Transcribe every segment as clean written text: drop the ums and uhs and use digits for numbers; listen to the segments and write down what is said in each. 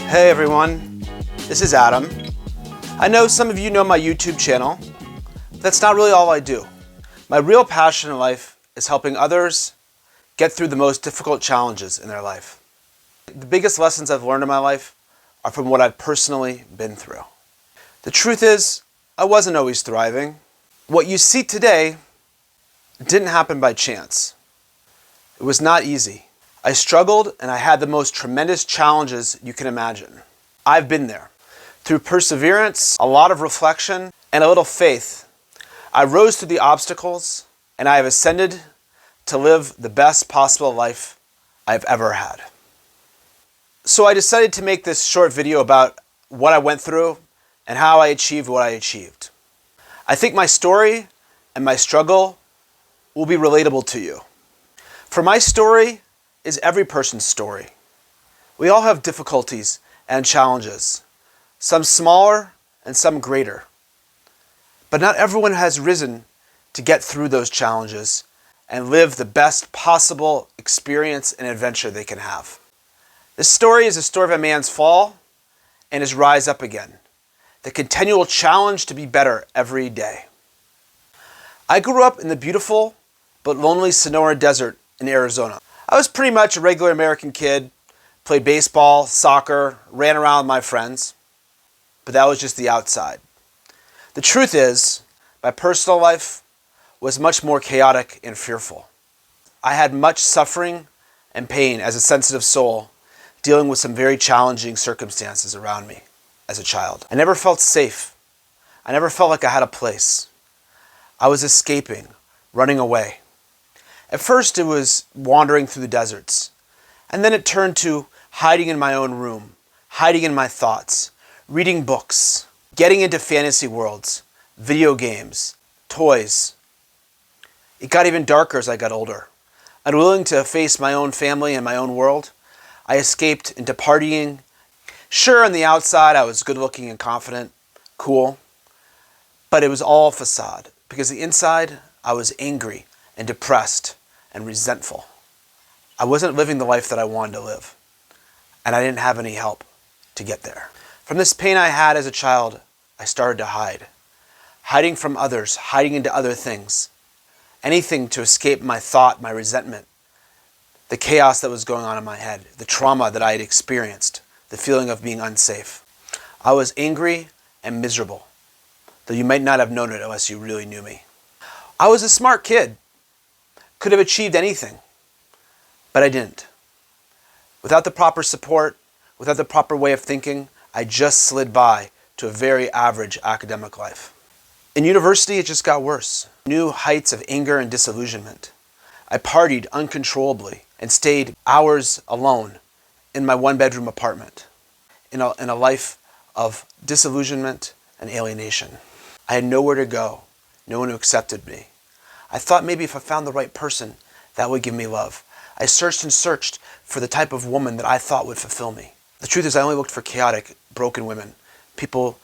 Hey everyone, this is Adam. I know some of you know my YouTube channel. That's not really all I do. My real passion in life is helping others get through the most difficult challenges in their life. The biggest lessons I've learned in my life are from what I've personally been through. The truth is, I wasn't always thriving. What you see today didn't happen by chance. It was not easy. I struggled and I had the most tremendous challenges you can imagine. I've been there. Through perseverance, a lot of reflection, and a little faith, I rose through the obstacles and I have ascended to live the best possible life I've ever had. So I decided to make this short video about what I went through and how I achieved what I achieved. I think my story and my struggle will be relatable to you. For my story is every person's story. We all have difficulties and challenges, some smaller and some greater. But not everyone has risen to get through those challenges and live the best possible experience and adventure they can have. This story is a story of a man's fall and his rise up again, the continual challenge to be better every day. I grew up in the beautiful but lonely Sonora Desert in Arizona. I was pretty much a regular American kid, played baseball, soccer, ran around with my friends, but that was just the outside. The truth is, my personal life was much more chaotic and fearful. I had much suffering and pain as a sensitive soul, dealing with some very challenging circumstances around me as a child. I never felt safe. I never felt like I had a place. I was escaping, running away. At first it was wandering through the deserts, and then it turned to hiding in my own room, hiding in my thoughts, reading books, getting into fantasy worlds, video games, toys. It got even darker as I got older. Unwilling to face my own family and my own world, I escaped into partying. Sure, on the outside I was good looking and confident, cool, but it was all facade, because the inside I was angry and depressed and resentful. I wasn't living the life that I wanted to live, and I didn't have any help to get there. From this pain I had as a child, I started to hide. Hiding from others, hiding into other things. Anything to escape my thought, my resentment, the chaos that was going on in my head, the trauma that I had experienced, the feeling of being unsafe. I was angry and miserable, though you might not have known it unless you really knew me. I was a smart kid. Could have achieved anything, but I didn't. Without the proper support, without the proper way of thinking, I just slid by to a very average academic life. In university, it just got worse. New heights of anger and disillusionment. I partied uncontrollably and stayed hours alone in my one-bedroom apartment in a life of disillusionment and alienation. I had nowhere to go, no one who accepted me. I thought maybe if I found the right person, that would give me love. I searched and searched for the type of woman that I thought would fulfill me. The truth is I only looked for chaotic, broken women, people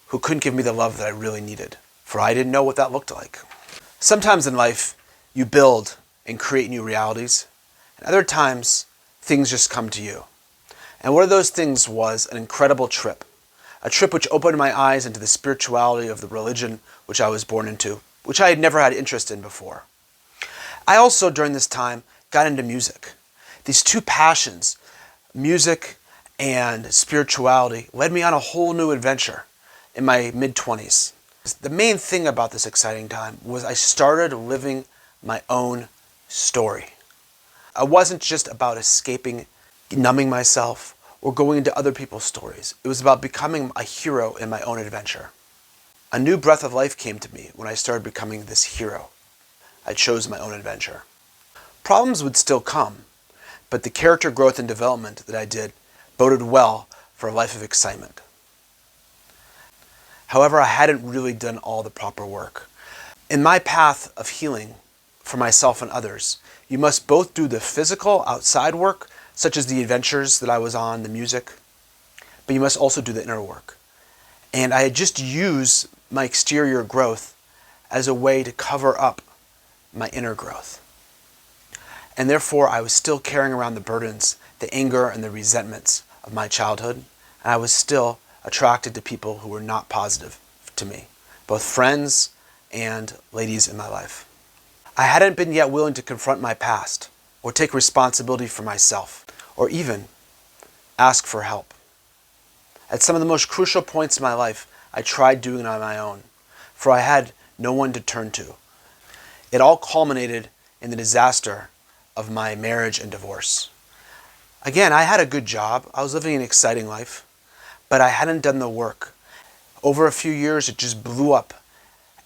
who couldn't give me the love that I really needed, for I didn't know what that looked like. Sometimes in life, you build and create new realities, and other times, things just come to you. And one of those things was an incredible trip. A trip which opened my eyes into the spirituality of the religion which I was born into, which I had never had interest in before. I also, during this time, got into music. These two passions, music and spirituality, led me on a whole new adventure in my mid-20s. The main thing about this exciting time was I started living my own story. I wasn't just about escaping, numbing myself, or going into other people's stories. It was about becoming a hero in my own adventure. A new breath of life came to me when I started becoming this hero. I chose my own adventure. Problems would still come, but the character growth and development that I did boded well for a life of excitement. However, I hadn't really done all the proper work. In my path of healing for myself and others, you must both do the physical outside work, such as the adventures that I was on, the music, but you must also do the inner work. And I had just used my exterior growth as a way to cover up my inner growth. And therefore, I was still carrying around the burdens, the anger and the resentments of my childhood, and I was still attracted to people who were not positive to me, both friends and ladies in my life. I hadn't been yet willing to confront my past, or take responsibility for myself, or even ask for help. At some of the most crucial points in my life, I tried doing it on my own, for I had no one to turn to. It all culminated in the disaster of my marriage and divorce. Again, I had a good job. I was living an exciting life, but I hadn't done the work. Over a few years, it just blew up,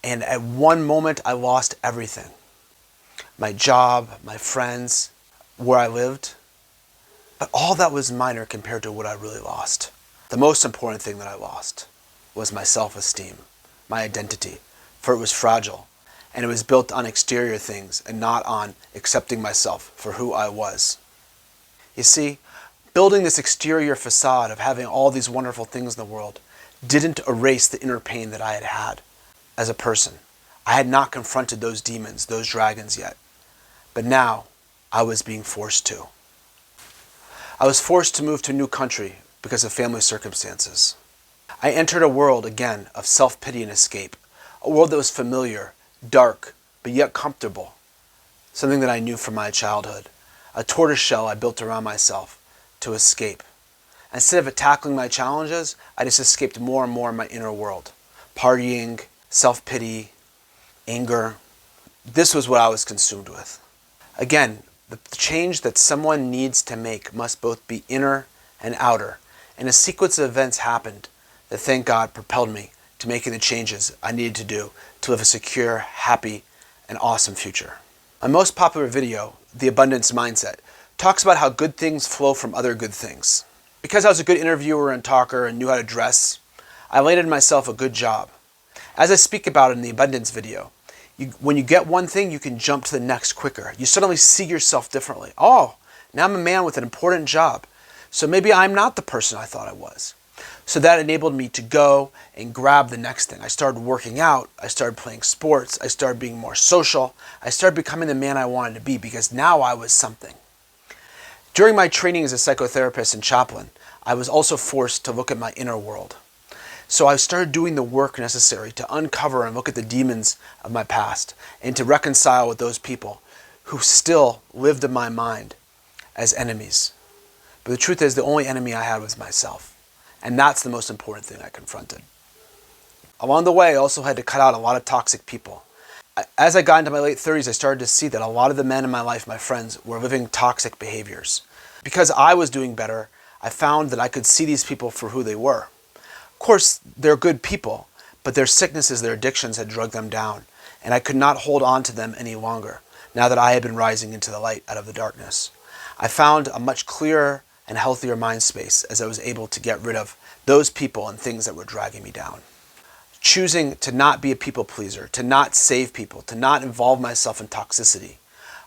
and at one moment, I lost everything. My job, my friends, where I lived, but all that was minor compared to what I really lost. The most important thing that I lost was my self-esteem, my identity, for it was fragile, and it was built on exterior things and not on accepting myself for who I was. You see, building this exterior facade of having all these wonderful things in the world didn't erase the inner pain that I had had as a person. I had not confronted those demons, those dragons yet, but now I was being forced to. I was forced to move to a new country because of family circumstances. I entered a world, again, of self-pity and escape. A world that was familiar, dark, but yet comfortable. Something that I knew from my childhood. A tortoise shell I built around myself to escape. Instead of tackling my challenges, I just escaped more and more in my inner world. Partying, self-pity, anger. This was what I was consumed with. Again, the change that someone needs to make must both be inner and outer. And a sequence of events happened that, thank God, propelled me to making the changes I needed to do to live a secure, happy, and awesome future. My most popular video, The Abundance Mindset, talks about how good things flow from other good things. Because I was a good interviewer and talker and knew how to dress, I landed myself a good job. As I speak about it in the Abundance video, when you get one thing, you can jump to the next quicker. You suddenly see yourself differently. Oh, now I'm a man with an important job. So maybe I'm not the person I thought I was. So that enabled me to go and grab the next thing. I started working out. I started playing sports. I started being more social. I started becoming the man I wanted to be because now I was something. During my training as a psychotherapist and chaplain, I was also forced to look at my inner world. So I started doing the work necessary to uncover and look at the demons of my past and to reconcile with those people who still lived in my mind as enemies. But the truth is, the only enemy I had was myself. And that's the most important thing I confronted. Along the way, I also had to cut out a lot of toxic people. As I got into my late 30s, I started to see that a lot of the men in my life, my friends, were living toxic behaviors. Because I was doing better, I found that I could see these people for who they were. Of course, they're good people, but their sicknesses, their addictions had drugged them down. And I could not hold on to them any longer, now that I had been rising into the light out of the darkness. I found a much clearer and healthier mind space as I was able to get rid of those people and things that were dragging me down. Choosing to not be a people pleaser, to not save people, to not involve myself in toxicity,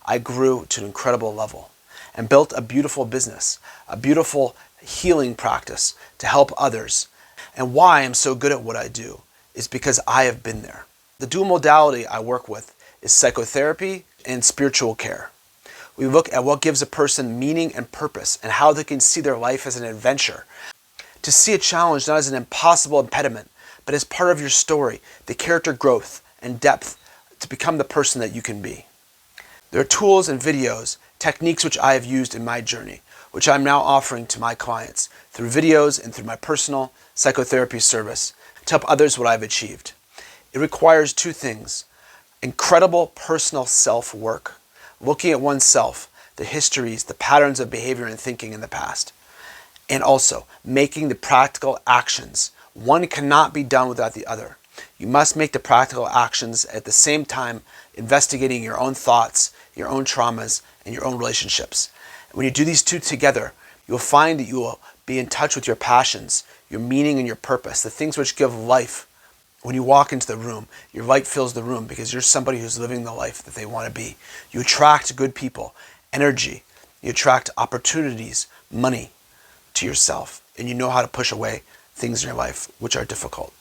I grew to an incredible level and built a beautiful business, a beautiful healing practice to help others. And why I'm so good at what I do is because I have been there. The dual modality I work with is psychotherapy and spiritual care. We look at what gives a person meaning and purpose and how they can see their life as an adventure. To see a challenge not as an impossible impediment, but as part of your story, the character growth and depth to become the person that you can be. There are tools and videos, techniques which I have used in my journey, which I'm now offering to my clients through videos and through my personal psychotherapy service to help others what I've achieved. It requires two things: incredible personal self-work, looking at oneself, the histories, the patterns of behavior and thinking in the past, and also making the practical actions. One cannot be done without the other. You must make the practical actions at the same time investigating your own thoughts, your own traumas, and your own relationships. When you do these two together, you'll find that you will be in touch with your passions, your meaning and your purpose, the things which give life. When you walk into the room, your light fills the room because you're somebody who's living the life that they want to be. You attract good people, energy. You attract opportunities, money to yourself. And you know how to push away things in your life which are difficult.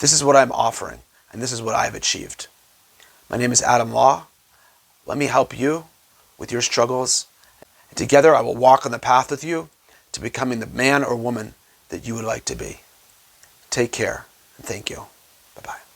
This is what I'm offering, and this is what I've achieved. My name is Adam Law. Let me help you with your struggles. And together I will walk on the path with you to becoming the man or woman that you would like to be. Take care, and thank you. Bye-bye.